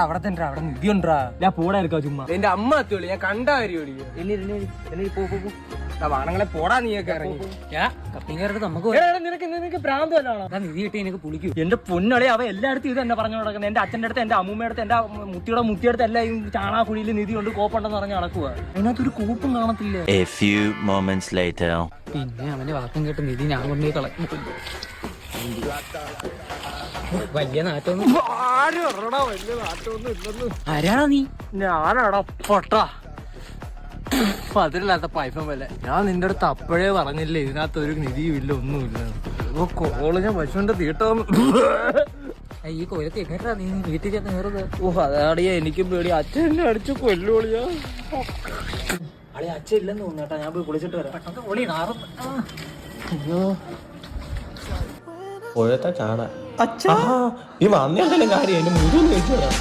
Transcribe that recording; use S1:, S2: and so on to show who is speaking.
S1: അവിടെ തന്നെ അവിടെ നിധി ഉണ്ടാ.
S2: ഞാൻ പോടായിരിക്കാ ചുമ്മാ.
S1: എന്റെ അമ്മ എത്തിയോളി, ഞാൻ കണ്ട കാര്യം വാണങ്ങളെ പോടാ. നീയൊക്കെ ഇറങ്ങി
S2: നിനക്ക് ഭ്രാന്ത് വല്ലാണോ? നിധി കിട്ടി എനിക്ക് പുളിക്കും. എന്റെ പൊന്നളി അവ എല്ലായിടത്തും ഇത് തന്നെ പറഞ്ഞു നടക്കുന്നത്. എന്റെ അച്ഛൻ്റെ അടുത്ത്, എന്റെ അമ്മൂമ്മയുടെ അടുത്ത്, എന്റെ മുത്തിയുടെ എല്ലാം ഈ ചാണാക്കുഴിയിൽ നിധി കൊണ്ട് കോപ്പുണ്ടെന്ന് പറഞ്ഞ് നടക്കുക. അതിനകത്തൊരു കോപ്പും കാണത്തില്ല. പിന്നെ അവന്റെ വാക്കും കേട്ട് നിധി ഞാൻ കൊണ്ടുപോയി കളയും. വലിയ നാട്ടൊന്നും ആരാണോ നീ? ഞാനാടാ പൊട്ടാ, അതില്ലാത്ത പൈപ്പം വല്ല. ഞാൻ നിന്റെ അടുത്ത് അപ്പോഴേ പറഞ്ഞില്ലേ ഇതിനകത്ത് ഒരു നിധിയും ഇല്ല, ഒന്നുമില്ല. കോള് ഞാൻ പശുവിന്റെ തീട്ടോന്ന്. ഈ കൊല്ലത്ത് എങ്ങനെയാ നീ വീട്ടിൽ ചെന്ന് കയറുന്നത്? അതാടിയാ എനിക്കും പേടി. അച്ഛൻ എന്നെ അടിച്ചു കൊല്ലുപൊളിയാ. അച്ഛൻ ഇല്ലെന്ന് തോന്നുന്നു. ഞാൻ പോയി കുളിച്ചിട്ട് വരാം. പെട്ടെന്ന് പൊളി നാറും. അയ്യോ
S3: പുഴത്തെ ചാണ. നീ വന്നേന്തെങ്കിലും കാര്യം എന്റെ മുഴുവൻ കഴിച്ചു തരാം.